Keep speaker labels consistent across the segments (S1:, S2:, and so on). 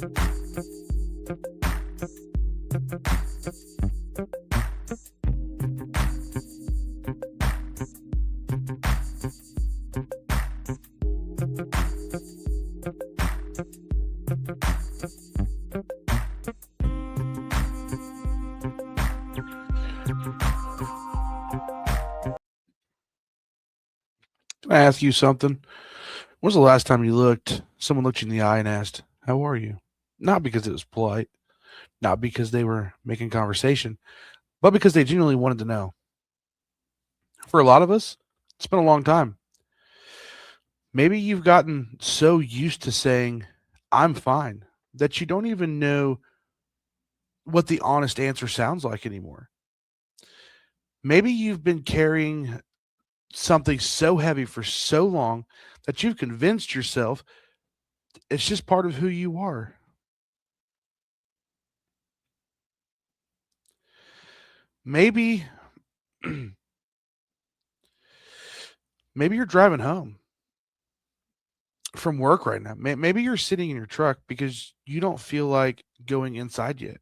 S1: Can I ask you something? When was the last time someone looked you in the eye and asked, "How are you?" Not because it was polite, not because they were making conversation, but because they genuinely wanted to know. For a lot of us, it's been a long time. Maybe you've gotten so used to saying, "I'm fine," that you don't even know what the honest answer sounds like anymore. Maybe you've been carrying something so heavy for so long that you've convinced yourself it's just part of who you are. Maybe maybe you're driving home from work right now. Maybe you're sitting in your truck because you don't feel like going inside yet.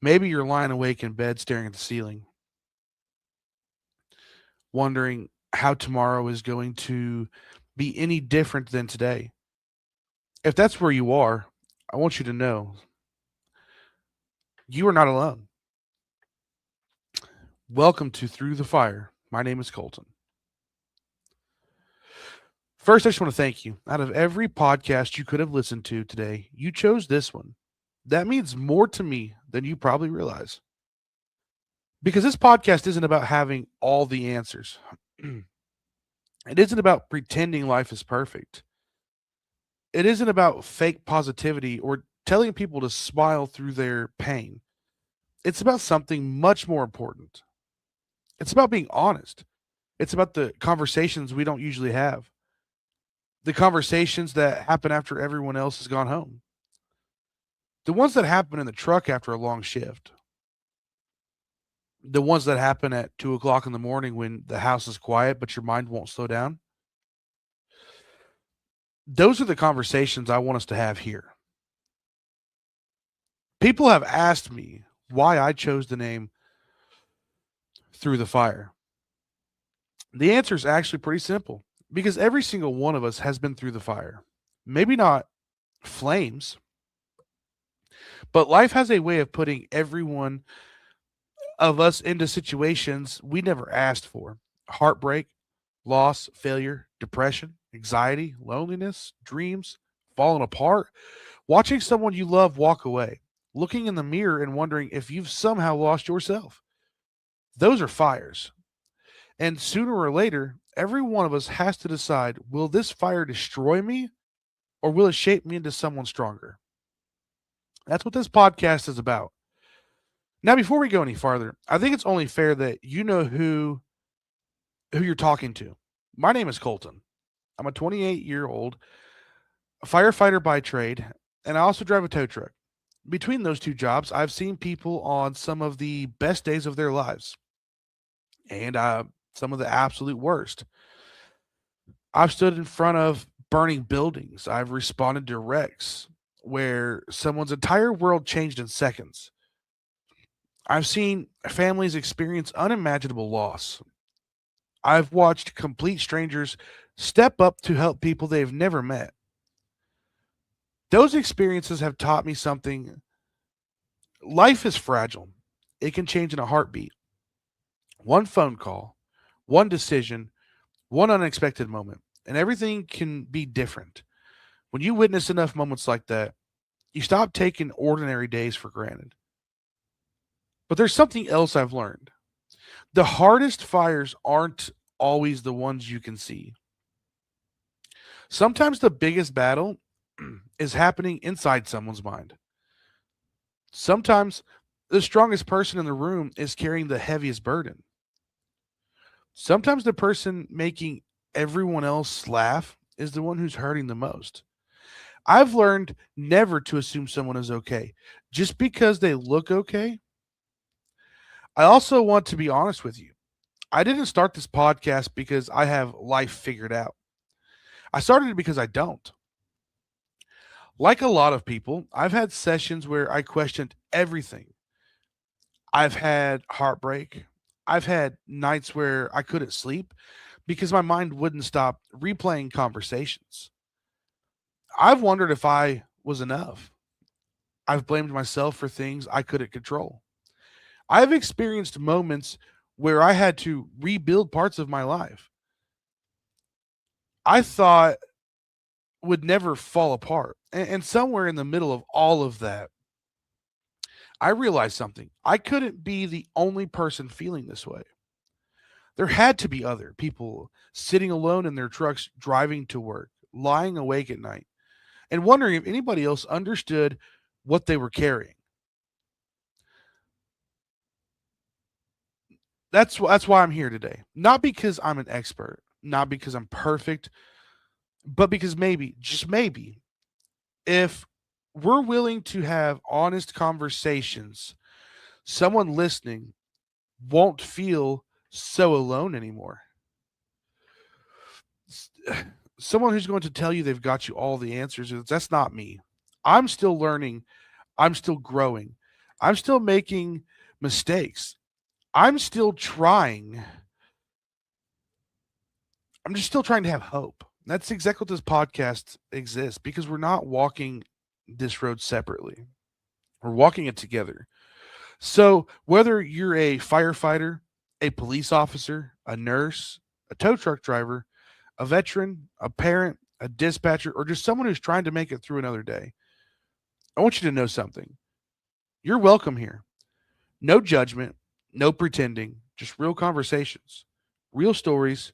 S1: Maybe you're lying awake in bed staring at the ceiling, wondering how tomorrow is going to be any different than today. If that's where you are, I want you to know you are not alone. Welcome to Through the Fire. My name is Colton. First, I just want to thank you. Out of every podcast you could have listened to today, you chose this one. That means more to me than you probably realize. Because this podcast isn't about having all the answers. It isn't about pretending life is perfect. It isn't about fake positivity or telling people to smile through their pain. It's about something much more important. It's about being honest. It's about the conversations we don't usually have, the conversations that happen after everyone else has gone home, the ones that happen in the truck after a long shift, the ones that happen at 2 o'clock in the morning when the house is quiet but your mind won't slow down. Those are the conversations I want us to have here. People have asked me why I chose the name Through the Fire. The answer is actually pretty simple because every single one of us has been through the fire. Maybe not flames, but life has a way of putting everyone of us into situations we never asked for: heartbreak, loss, failure, depression, anxiety, loneliness, dreams, falling apart, watching someone you love walk away, looking in the mirror and wondering if you've somehow lost yourself. Those are fires. And sooner or later, every one of us has to decide, will this fire destroy me or will it shape me into someone stronger? That's what this podcast is about. Now, before we go any farther, I think it's only fair that you know who you're talking to. My name is Colton. I'm a 28-year-old firefighter by trade, and I also drive a tow truck. Between those two jobs, I've seen people on some of the best days of their lives and some of the absolute worst. I've stood in front of burning buildings. I've responded to wrecks where someone's entire world changed in seconds. I've seen families experience unimaginable loss. I've watched complete strangers step up to help people they've never met. Those experiences have taught me something. Life is fragile. It can change in a heartbeat. One phone call, one decision, one unexpected moment, and everything can be different. When you witness enough moments like that, you stop taking ordinary days for granted. But there's something else I've learned. The hardest fires aren't always the ones you can see. Sometimes the biggest battle is happening inside someone's mind. Sometimes the strongest person in the room is carrying the heaviest burden. Sometimes the person making everyone else laugh is the one who's hurting the most. I've learned never to assume someone is okay just because they look okay. I also want to be honest with you. I didn't start this podcast because I have life figured out. I started it because I don't. Like a lot of people, I've had sessions where I questioned everything. I've had heartbreak. I've had nights where I couldn't sleep because my mind wouldn't stop replaying conversations. I've wondered if I was enough. I've blamed myself for things I couldn't control. I've experienced moments where I had to rebuild parts of my life I thought would never fall apart. And somewhere in the middle of all of that, I realized something. I couldn't be the only person feeling this way. There had to be other people sitting alone in their trucks driving to work, lying awake at night, and wondering if anybody else understood what they were carrying. That's why I'm here today. Not because I'm an expert, not because I'm perfect, but because maybe, just maybe, if we're willing to have honest conversations, someone listening won't feel so alone anymore. Someone who's going to tell you they've got you all the answers, that's not me. I'm still learning, I'm still growing, I'm still making mistakes. I'm still trying. I'm just still trying to have hope. That's exactly what this podcast exists because we're not walking this road separately. We're walking it together. So, whether you're a firefighter, a police officer, a nurse, a tow truck driver, a veteran, a parent, a dispatcher, or just someone who's trying to make it through another day, I want you to know something. You're welcome here. No judgment, no pretending, just real conversations, real stories,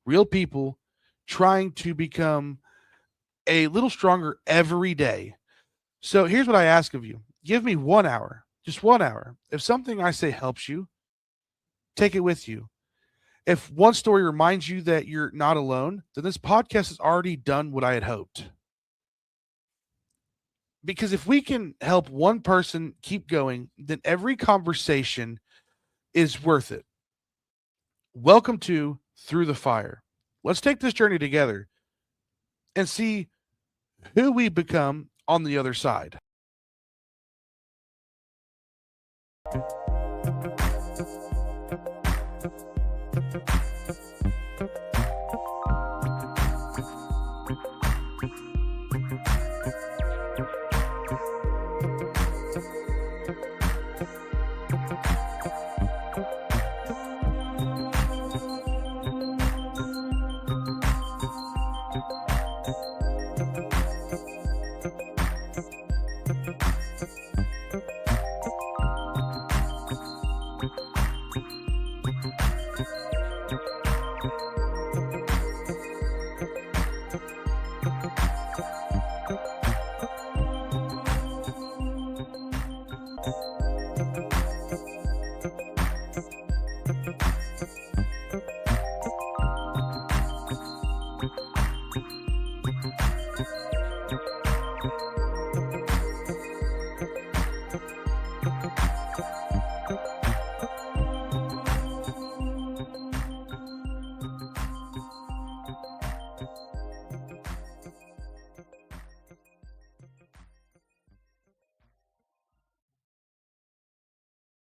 S1: real people trying to become a little stronger every day. So here's what I ask of you. Give me 1 hour, just 1 hour. If something I say helps you, take it with you. If one story reminds you that you're not alone, then this podcast has already done what I had hoped. Because if we can help one person keep going, then every conversation is worth it. Welcome to Through the Fire. Let's take this journey together and see who we become on the other side.